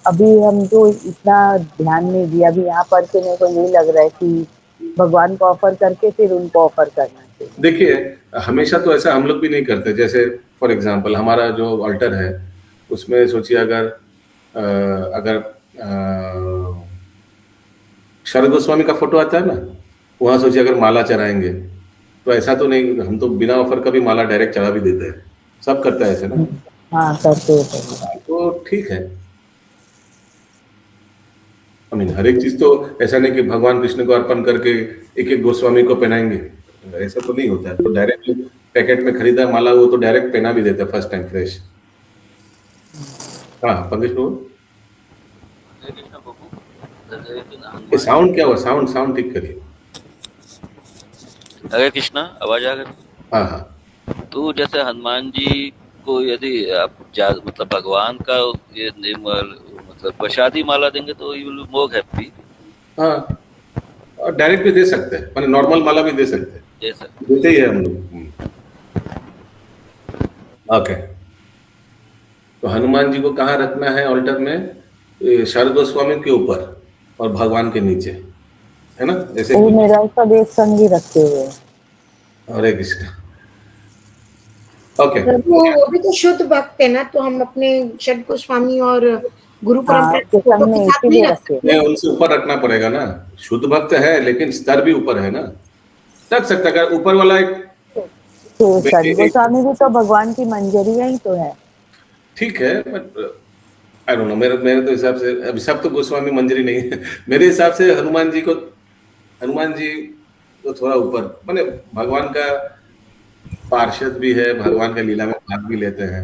अभी हम तो इतना ध्यान नहीं दिया, अभी यहाँ पर के मेरे को यही लग रहा है कि भगवान को ऑफर करके फिर उनको ऑफर करना चाहिए। देखिए हमेशा तो ऐसा हम लोग भी नहीं करते। जैसे फॉर एग्जांपल हमारा जो अल्टर है उसमें सोचिए अगर शरद गोस्वामी का फोटो आता है ना, वहाँ सोचिए अगर माला चढ़ाएंगे तो ऐसा तो नहीं, हम तो बिना ऑफर का भी माला डायरेक्ट चढ़ा भी देते हैं, सब करता है ऐसे ना। हाँ करते हैं। तो ठीक है, आई मीन हर एक चीज तो ऐसा नहीं कि भगवान कृष्ण को अर्पण करके एक एक गोस्वामी को पहनाएंगे, ऐसा तो नहीं होता है। तो डायरेक्ट पैकेट में खरीदा माला वो तो डायरेक्ट पहना भी देता है फर्स्ट टाइम फ्रेश। हाँ पंकज प्रभु, हरे कृष्ण प्रभु। ये साउंड क्या हुआ? साउंड ठीक करिए। हरे कृष्णा, आवाज आ गई? हाँ हाँ। तो जैसे हनुमान जी को यदि आप मतलब भगवान का ये मतलब प्रसादी माला देंगे तो यू विल मोर हैप्पी। हाँ, और डायरेक्ट भी दे सकते हैं, माने नॉर्मल माला भी दे सकते हैं, दे सकते देते ही है हम लोग। ओके, तो हनुमान जी को कहाँ रखना है ऑल्टर में? शरद गोस्वामी के ऊपर और भगवान के नीचे, है ना? जैसे वो मेरा सब एक संग ही रखते हुए। हरे कृष्ण। ओके प्रभु वो भी तो शुद्ध भक्त है ना, तो हम अपने षड गोस्वामी और गुरु हाँ, परंपरा उसके को संग फोटो में के साथ नहीं इसीलिए रख रखे। सकते। नहीं, उनसे ऊपर रखना पड़ेगा ना। शुद्ध भक्त है लेकिन स्तर भी ऊपर है ना, रख सकता है। अगर ऊपर वाला एक तो षड गोस्वामी भी तो भगवान की मंजरियां ही तो है। ठीक है, बट आई डोंट नो, मेरे मेरे तो हिसाब से अभी सब तो गोस्वामी मंजरी नहीं है। मेरे हिसाब से हनुमान जी तो थोड़ा ऊपर, माने भगवान का पार्षद भी है, भगवान का लीला में भाग भी लेते हैं।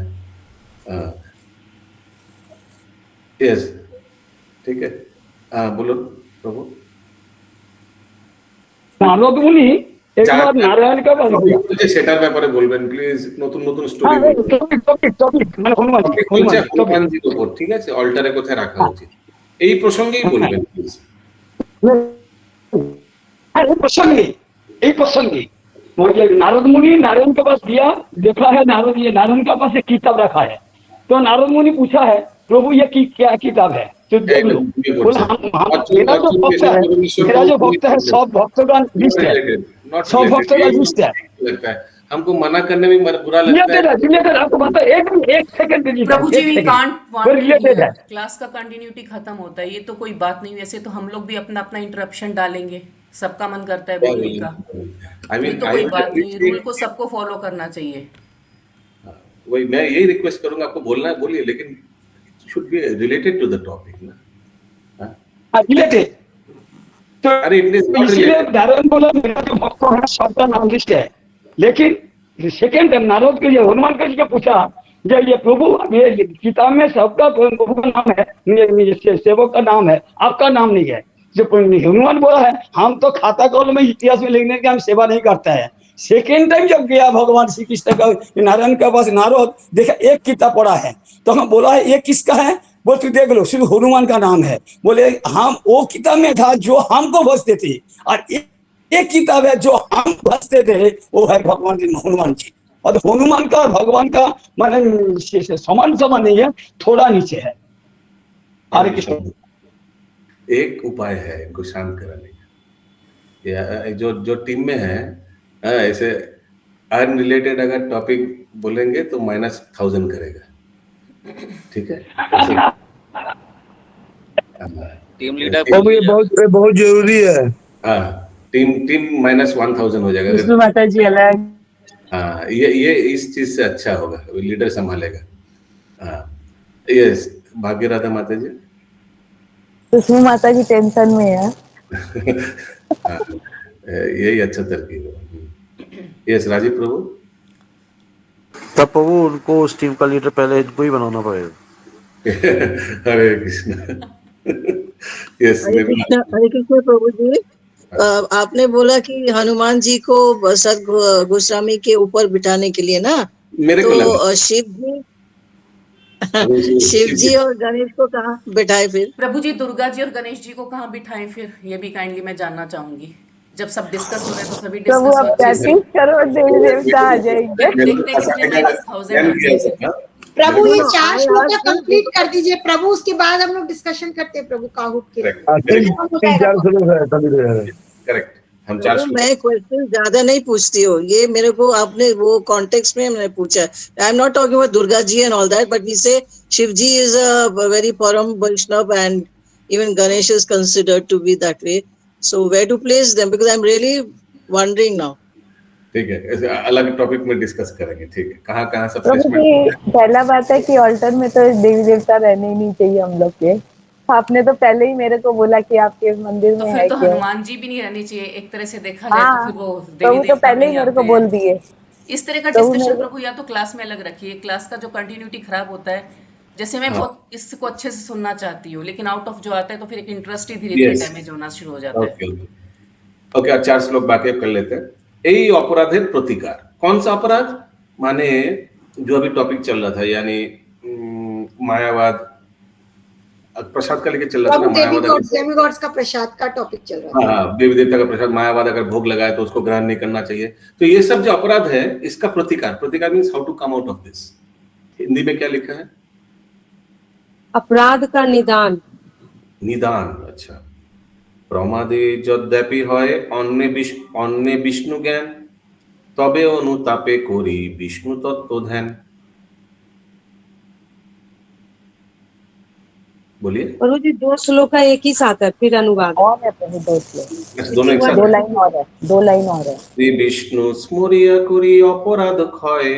यस, ठीक है। बोलो प्रभु। নারদ মুনি একবার নারায়ণকে পাশ দিয়া সেটার ব্যাপারে বলবেন প্লিজ, নতুন নতুন স্টোরি হ্যাঁ টপিক মানে হনুমানজি হনুমানজির উপর, ঠিক আছে, অল্টারে কোথায় রাখা উচিত এই প্রসঙ্গেই বলবেন প্লিজ। এই প্রসঙ্গে वो ये नारद मुनि नारायण के पास दिया, देखा है नारद, ये नारायण के पास एक किताब रखा है। तो नारद मुनि पूछा है प्रभु ये क्या किताब है, तो देख लो। बोला मेरा जो भक्त है, मेरा जो भक्त है सब भक्तों का लिस्ट है, सब भक्तों का लिस्ट है। लगता है हमको मना करने में बुरा लगता है। रिलेटेड आपको बता एक second Prabhu ji, we can't related है। क्लास का कंटिन्यूटी खत्म होता है, ये तो कोई बात नहीं। वैसे तो हम लोग भी अपना अपना इंटरप्शन डालेंगे, सबका मन करता है बोलने का। ये तो कोई बात नहीं, रूल को सबको फॉलो करना चाहिए। वही मैं यही रिक्वेस्ट करूंगा, आपको बोलना है बोलिए, लेकिन should be related to the topic ना। रिलेटेड तो अरे इसलिए नारायण बोला मेरा जो भक्त है सबका नाम लिस्ट है। लेकिन सेकेंड नारद के हनुमान जी को पूछा जब ये प्रभु ये किताब में सबका प्रभु का नाम है, सेवक का नाम है, आपका नाम नहीं है। जो हनुमान बोला है हम तो खाता कौल में इतिहास में लिखने के हम सेवा नहीं करता है। सेकेंड टाइम जब गया भगवान श्री कृष्ण का नारायण के पास, नारद देखा एक किताब पढ़ा है, तो हम बोला है ये किसका है, बोल तू देख लो सिर्फ हनुमान का नाम है। बोले हम वो किताब में था जो हमको भजते थे, और एक किताब है जो हम भजते थे, वो है भगवान जी हनुमान जी। और हनुमान का और भगवान का माने समान नहीं है, थोड़ा नीचे है। हरे कृष्ण। एक उपाय है इनको शांत कराने का, या जो टीम में है ऐसे अनरिलेटेड अगर टॉपिक बोलेंगे तो -1000 करेगा, ठीक है। टीम लीडर बहुत जरूरी है। हाँ, टीम -1000 हो जाएगा। विष्णु माता जी अलग। हाँ, ये इस चीज से अच्छा होगा, लीडर संभालेगा। हाँ, यस, भाग्यराधा माता जी। विष्णु माता जी टेंशन में है। हाँ, यही अच्छा तरकीब है। यस, राजीव प्रभु। तब प्रभु उनको उस टीम का लीडर पहले इनको ही बनाना पड़ेगा। हरे कृष्ण। यस, हरे कृष्ण प्रभु जी। आपने बोला कि हनुमान जी को सत गोस्वामी के ऊपर बिठाने के लिए ना, मेरे को तो शिव जी और गणेश को कहाँ बिठाए फिर? प्रभु जी दुर्गा जी और गणेश जी को कहाँ बिठाएं फिर, ये भी काइंडली मैं जानना चाहूंगी। जब सब डिस्कस हो रहे हैं तो सभी प्रभु अब 35 करोड़ देवी देवता आ जाएंगे। प्रभु ये 4 श्लोक कंप्लीट कर दीजिए प्रभु, उसके बाद हम लोग डिस्कशन करते हैं प्रभु काहुट के लिए। करेक्ट, हम 4 श्लोक। मैं क्वेश्चन ज्यादा नहीं पूछती हूँ, ये मेरे को आपने वो कॉन्टेक्स्ट में मैंने पूछा। I am not talking about Durga ji and all that, but we say Shiv ji is a very परम Vaishnav and even Ganesh is considered to be that way. So where to place them? Because I'm really wondering now. ठीक है, ऐसे अलग topic में discuss करेंगे, ठीक है। कहाँ सब पहला बात है कि ऑल्टर में तो देवी देवता रहने ही नहीं चाहिए हम लोग के। आपने तो पहले ही मेरे को बोला कि आपके मंदिर में है तो क्या? हनुमान जी भी नहीं रहनी चाहिए एक तरह से देखा जाए तो फिर वो देवी देवता तो पहले ही मेरे को बोल दिए। इस तरह का डिस्कशन प्रभु या तो क्लास में अलग रखिए, क्लास का जो कंटिन्यूटी खराब होता है। जैसे मैं बहुत इसको अच्छे से सुनना चाहती हूँ, लेकिन आउट ऑफ जो आता है तो फिर एक इंटरेस्ट ही धीरे-धीरे डैमेज होना शुरू हो जाता है। ओके, आज 4 श्लोक बाकी कर लेते हैं। यही अपराधेर प्रतिकार। कौन सा अपराध? माने जो अभी टॉपिक चल रहा था, यानी मायावाद, प्रसाद का लेके चल रहा था ना, डेमिगॉड्स का प्रसाद का टॉपिक चल रहा था। हाँ, देवी देवता का प्रसाद, मायावाद अगर भोग लगाए तो उसको ग्रहण नहीं करना चाहिए। तो ये सब जो अपराध है इसका प्रतिकार means how to come out of this. Hindi में क्या लिखा है? अपराध का निदान। अच्छा। प्रमादे यद्यपि হয় অন্যে বিষ্ণু জ্ঞান তবে অনুতাপে করি বিষ্ণু তত্ত্ব ধ্যান। बोलिए। प्रभु जी 2 श्लोक का एक ही साथ है, फिर अनुवाद और है प्रभु 2 श्लोक, अच्छा, दोनों एक साथ 2 है। लाइन और है, 2 लाइन और है। শ্রী বিষ্ণু স্মরিয়া করি অপরাধ ক্ষয়ে,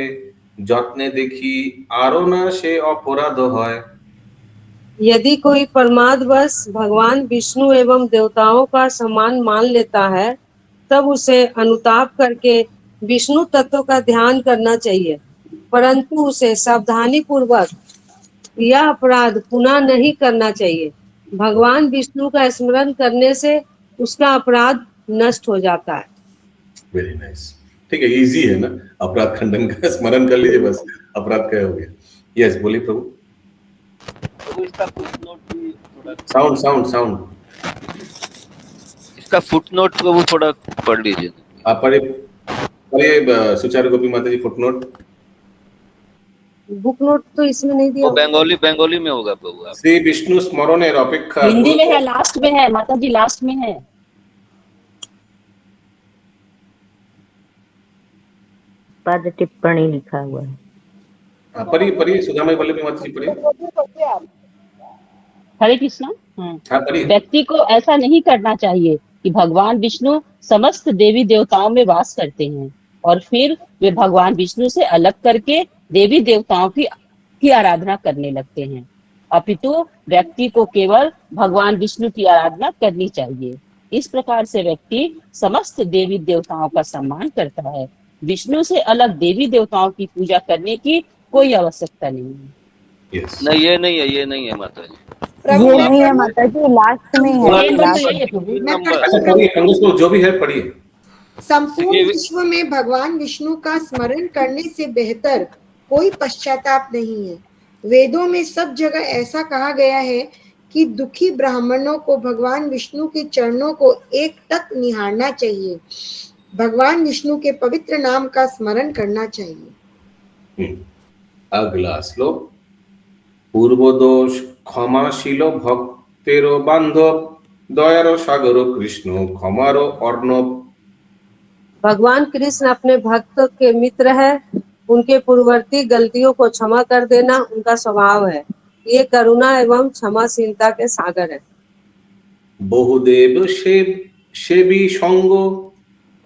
যত্নে দেখি আরো না সে অপরাধ হয়। यदि कोई प्रमादवश भगवान विष्णु एवं देवताओं का सम्मान मान लेता है, तब उसे अनुताप करके विष्णु तत्व का ध्यान करना चाहिए, परंतु उसे सावधानी पूर्वक यह अपराध पुनः नहीं करना चाहिए। भगवान विष्णु का स्मरण करने से उसका अपराध नष्ट हो जाता है। Very nice. ठीक है, इजी है ना, अपराध खंडन का स्मरण कर लीजिए, बस अपराध का हो गया। यस, बोलिए प्रभु। प्रभु इसका फुटनोट भी थोड़ा साउंड इसका फुटनोट प्रभु थोड़ा पढ़ लीजिए। आप पढ़िए सुचारू गोपी माता जी फुटनोट। बुक नोट तो इसमें नहीं दिया वो बंगाली में होगा प्रभु। आप श्री विष्णु स्मरणेर अपेक्षा हिंदी में है, लास्ट में है माता जी, लास्ट में है। पद टिप्पणी लिखा हुआ है। पढ़िए सुधामय वल्लभी माता जी पढ़िए। हरे कृष्णा। हाँ, पढ़िए। व्यक्ति को ऐसा नहीं करना चाहिए कि भगवान विष्णु समस्त देवी देवताओं में वास करते हैं और फिर वे भगवान विष्णु से अलग करके देवी देवताओं की आराधना करने लगते हैं, अपितु व्यक्ति को केवल भगवान विष्णु की आराधना करनी चाहिए। इस प्रकार से व्यक्ति समस्त देवी देवताओं का सम्मान करता है। विष्णु से अलग देवी देवताओं की पूजा करने की कोई आवश्यकता नहीं है। Yes. नहीं, ये नहीं है माता जी। ये नहीं है माता जी, लास्ट में है। जो भी है पढ़िए। संपूर्ण विश्व में भगवान विष्णु का स्मरण करने से बेहतर कोई पश्चाताप नहीं है। वेदों में सब जगह ऐसा कहा गया है कि दुखी ब्राह्मणों को भगवान विष्णु के चरणों को एकटक निहारना चाहिए, भगवान विष्णु के पवित्र नाम का स्मरण करना चाहिए। अगला श्लोक। पूर्व दोष क्षमाशील भक्तेरो बांधव, दयारो सागरो कृष्ण क्षमारो अर्णव। भगवान कृष्ण अपने भक्त के मित्र है, उनके पूर्ववर्ती गलतियों को क्षमा कर देना उनका स्वभाव है। ये करुणा एवं क्षमाशीलता के सागर है। बहुदेव सेवी संग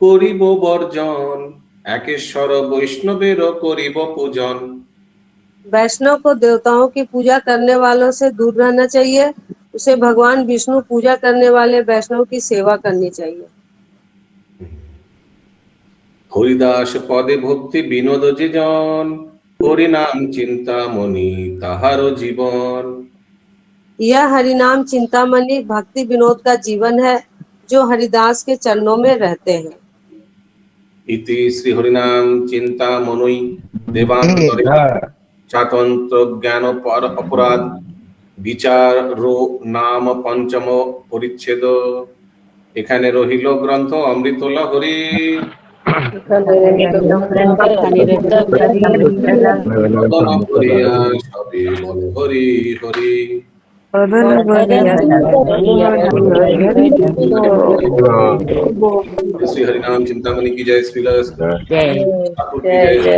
करिब बर्जन, एकेश्वर वैष्णवेर करिब पूजन। वैष्णव को देवताओं की पूजा करने वालों से दूर रहना चाहिए, उसे भगवान विष्णु पूजा करने वाले वैष्णव की सेवा करनी चाहिए। हरिदास पदे भक्ति विनोद जे जन, हरिनाम चिंतामणि ताहारो जीवन। यह हरिनाम चिंतामणि भक्ति विनोद का जीवन है, जो हरिदास के चरणों में रहते हैं। इति श्री हरिनाम चिंतामणि देवांतरे चातंत्र ज्ञान पर अपराध বিচার নাম পঞ্চম পরিচ্ছেদ। এখানে রহিল গ্রন্থ অমৃত লহরী। হরি হরি श्री हरिनाम चिंतामणि की जय, श्री ठाकुर की जय।